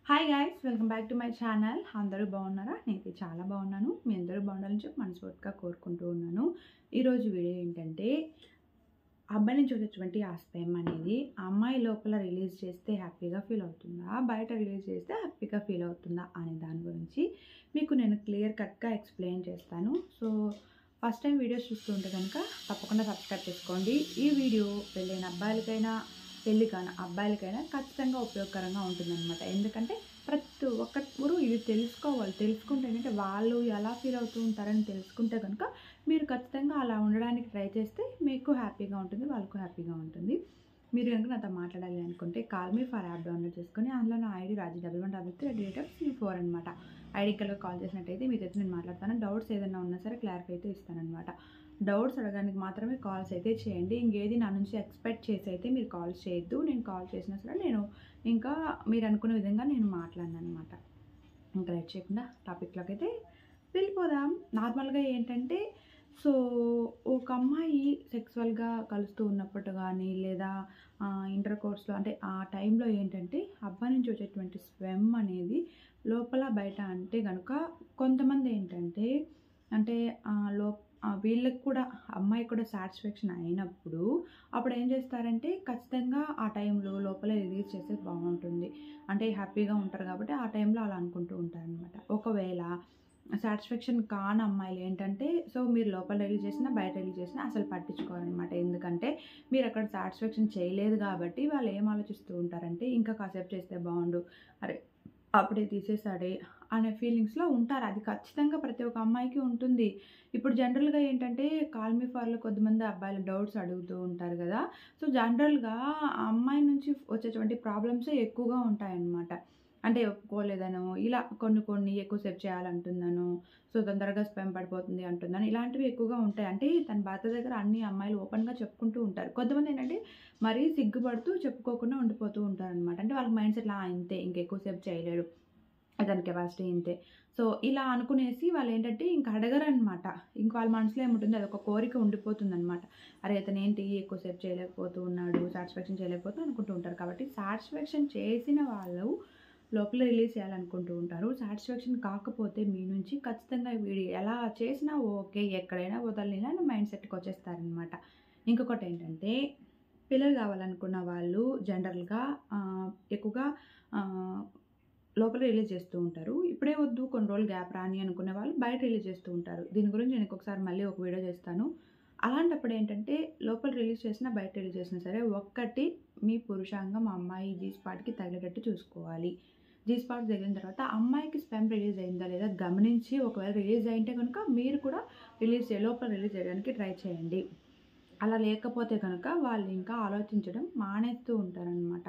Hi guys, welcome back to my channel. అందరూ బాగున్నారా? నేనైతే చాలా బాగున్నాను. మీ అందరూ బాగుండాలని చెప్పి మనస్ఫూర్తిగా కోరుకుంటూ ఉన్నాను. ఈరోజు వీడియో ఏంటంటే, అబ్బాయి నుంచి వచ్చేటువంటి ఆ స్పెమ్ అనేది అమ్మాయి లోపల రిలీజ్ చేస్తే హ్యాపీగా ఫీల్ అవుతుందా, బయట రిలీజ్ చేస్తే హ్యాపీగా ఫీల్ అవుతుందా అనే దాని గురించి మీకు నేను క్లియర్ కట్గా ఎక్స్ప్లెయిన్ చేస్తాను. సో ఫస్ట్ టైం వీడియోస్ చూస్తుంటే కనుక తప్పకుండా సబ్స్క్రైబ్ చేసుకోండి. ఈ వీడియో పెళ్ళైన అబ్బాయిలకైనా పెళ్ళి కాని అబ్బాయిలకైనా ఖచ్చితంగా ఉపయోగకరంగా ఉంటుందన్నమాట. ఎందుకంటే ప్రతి ఒక్కరు ఇది తెలుసుకోవాలి. తెలుసుకుంటే ఏంటంటే వాళ్ళు ఎలా ఫీల్ అవుతూ ఉంటారని తెలుసుకుంటే కనుక మీరు ఖచ్చితంగా అలా ఉండడానికి ట్రై చేస్తే మీకు హ్యాపీగా ఉంటుంది, వాళ్ళకు హ్యాపీగా ఉంటుంది. మీరు కనుక నాతో మాట్లాడాలి అనుకుంటే call me for app download చేసుకొని అందులో నా ఐడి రాజీ1133 అనమాట. ఐడి కల్గా కాల్ చేసినట్టయితే మీరైతే నేను మాట్లాడతాను. డౌట్స్ ఏదైనా ఉన్నా సరే క్లారిఫై అయితే ఇస్తానమాట. డౌట్స్ అడగడానికి మాత్రమే కాల్స్ అయితే చేయండి. ఇంకేది నా నుంచి ఎక్స్పెక్ట్ చేసి అయితే మీరు కాల్స్ చేయొద్దు. నేను కాల్ చేసినా సరే నేను ఇంకా మీరు అనుకునే విధంగా నేను మాట్లాడను అనమాట. ఇంకా లేట్ చేయకుండా టాపిక్లోకి అయితే వెళ్ళిపోదాం. నార్మల్గా ఏంటంటే, సో ఒక అమ్మాయి సెక్సువల్గా కలుస్తూ ఉన్నప్పుడు కానీ లేదా ఇంటర్ కోర్స్లో అంటే ఆ టైంలో ఏంటంటే అబ్బాయి నుంచి వచ్చేటువంటి స్వెమ్ అనేది లోపల బయట అంటే కనుక కొంతమంది ఏంటంటే అంటే వీళ్ళకి కూడా అమ్మాయి కూడా సాటిస్ఫాక్షన్ అయినప్పుడు అప్పుడు ఏం చేస్తారంటే ఖచ్చితంగా ఆ టైంలో లోపల రిలీజ్ చేస్తే బాగుంటుంది, అంటే హ్యాపీగా ఉంటారు కాబట్టి ఆ టైంలో అలా అనుకుంటూ ఉంటారనమాట. ఒకవేళ సాటిస్ఫాక్షన్ కాని అమ్మాయిలు ఏంటంటే, సో మీరు లోపల రిలీజ్ చేసినా బయట రిలీజ్ చేసినా అసలు పట్టించుకోవాలన్నమాట. ఎందుకంటే మీరు అక్కడ సాటిస్ఫాక్షన్ చేయలేదు కాబట్టి వాళ్ళు ఏం ఆలోచిస్తూ ఉంటారంటే ఇంకా కాసేపు చేస్తే బాగుండు, అరే అప్పుడే తీసేసాడే అనే ఫీలింగ్స్లో ఉంటారు. అది ఖచ్చితంగా ప్రతి ఒక్క అమ్మాయికి ఉంటుంది. ఇప్పుడు జనరల్గా ఏంటంటే కాల్ మీ ఫార్లో కొద్దిమంది అబ్బాయిలు డౌట్స్ అడుగుతూ ఉంటారు కదా. సో జనరల్గా ఆ అమ్మాయి నుంచి వచ్చేటువంటి ప్రాబ్లమ్సే ఎక్కువగా ఉంటాయన్నమాట. అంటే ఒప్పుకోలేదనో, ఇలా కొన్ని ఎక్కువసేపు చేయాలంటుందనో, సో తొందరగా స్పెమ్ పడిపోతుంది అంటుందని, ఇలాంటివి ఎక్కువగా ఉంటాయి. అంటే తన భర్త దగ్గర అన్ని అమ్మాయిలు ఓపెన్గా చెప్పుకుంటూ ఉంటారు. కొంతమంది ఏంటంటే మరీ సిగ్గుపడుతూ చెప్పుకోకుండా ఉండిపోతూ ఉంటారనమాట. అంటే వాళ్ళకి మైండ్ సెట్ ఇంతే, ఇంకెక్కువసేపు చేయలేడు, దాని కెపాసిటీ ఇంతే. సో ఇలా అనుకునేసి వాళ్ళు ఏంటంటే ఇంక అడగరనమాట. ఇంక వాళ్ళ మనసులో ఏముంటుంది, అదొక కోరిక ఉండిపోతుందనమాట. అరే అతను ఏంటి ఎక్కువసేపు చేయలేకపోతూ ఉన్నాడు, సాటిస్ఫాక్షన్ చేయలేకపోతూ అనుకుంటూ ఉంటారు. కాబట్టి సాటిస్ఫాక్షన్ చేసిన వాళ్ళు లోపల రిలీజ్ చేయాలనుకుంటూ ఉంటారు. సాటిస్ఫాక్షన్ కాకపోతే మీ నుంచి ఖచ్చితంగా వీడు ఎలా చేసినా ఓకే, ఎక్కడైనా వదలనిలా అని మైండ్ సెట్కి వచ్చేస్తారనమాట. ఇంకొకటి ఏంటంటే, పిల్లలు కావాలనుకున్న వాళ్ళు జనరల్గా ఎక్కువగా లోపల రిలీజ్ చేస్తూ ఉంటారు. ఇప్పుడే వద్దు, కొన్ని రోజులు గ్యాప్ రాని అనుకునే వాళ్ళు బయట రిలీజ్ చేస్తూ ఉంటారు. దీని గురించి నేను ఇంకొకసారి మళ్ళీ ఒక వీడియో చేస్తాను. అలాంటప్పుడు ఏంటంటే లోపల రిలీజ్ చేసినా బయట రిలీజ్ చేసినా సరే ఒక్కటి మీ పురుషాంగం అమ్మాయి జీ స్పాట్కి తగిలేటట్టు చూసుకోవాలి. జీ స్పాట్ తగిలిన తర్వాత అమ్మాయికి స్పెమ్ రిలీజ్ అయిందా లేదా గమనించి, ఒకవేళ రిలీజ్ అయింటే కనుక మీరు కూడా లోపల రిలీజ్ చేయడానికి ట్రై చేయండి. అలా లేకపోతే కనుక వాళ్ళు ఇంకా ఆలోచించడం మానేస్తూ ఉంటారనమాట.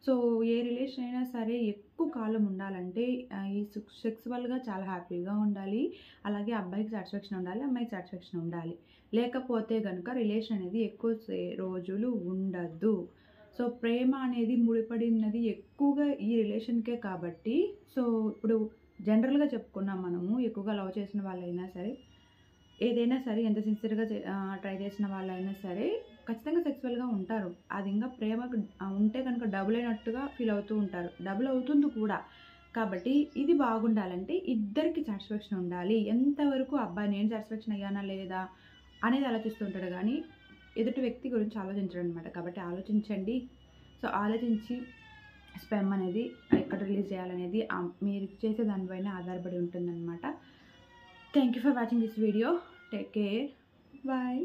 సో ఏ రిలేషన్ అయినా సరే ఎక్కువ కాలం ఉండాలంటే ఈ సెక్సువల్గా చాలా హ్యాపీగా ఉండాలి. అలాగే అబ్బాయికి సాటిస్ఫాక్షన్ ఉండాలి, అమ్మాయికి సాటిస్ఫాక్షన్ ఉండాలి. లేకపోతే కనుక రిలేషన్ అనేది ఎక్కువ రోజులు ఉండదు. సో ప్రేమ అనేది ముడిపడినది ఎక్కువగా ఈ రిలేషన్కే కాబట్టి, సో ఇప్పుడు జనరల్గా చెప్పుకున్నాం మనము, ఎక్కువగా లవ్ చేసిన వాళ్ళైనా సరే ఏదైనా సరే ఎంత సిన్సియర్గా ట్రై చేసిన వాళ్ళైనా సరే ఖచ్చితంగా సెక్సువల్గా ఉంటారు. అది ఇంకా ప్రేమ ఉంటే కనుక డబుల్ అయినట్టుగా ఫీల్ అవుతూ ఉంటారు, డబుల్ అవుతుంది కూడా. కాబట్టి ఇది బాగుండాలంటే ఇద్దరికి సాటిస్ఫాక్షన్ ఉండాలి. ఎంతవరకు అబ్బాయి నేను సాటిస్ఫాక్షన్ అయ్యానా లేదా అనేది ఆలోచిస్తూ ఉంటాడు కానీ ఎదుటి వ్యక్తి గురించి ఆలోచించడం అనమాట. కాబట్టి ఆలోచించండి. సో ఆలోచించి స్పెమ్ అనేది ఎక్కడ రిలీజ్ చేయాలనేది మీరు చేసే దానిపైన ఆధారపడి ఉంటుందన్నమాట. Thank you for watching this video. Take care. Bye.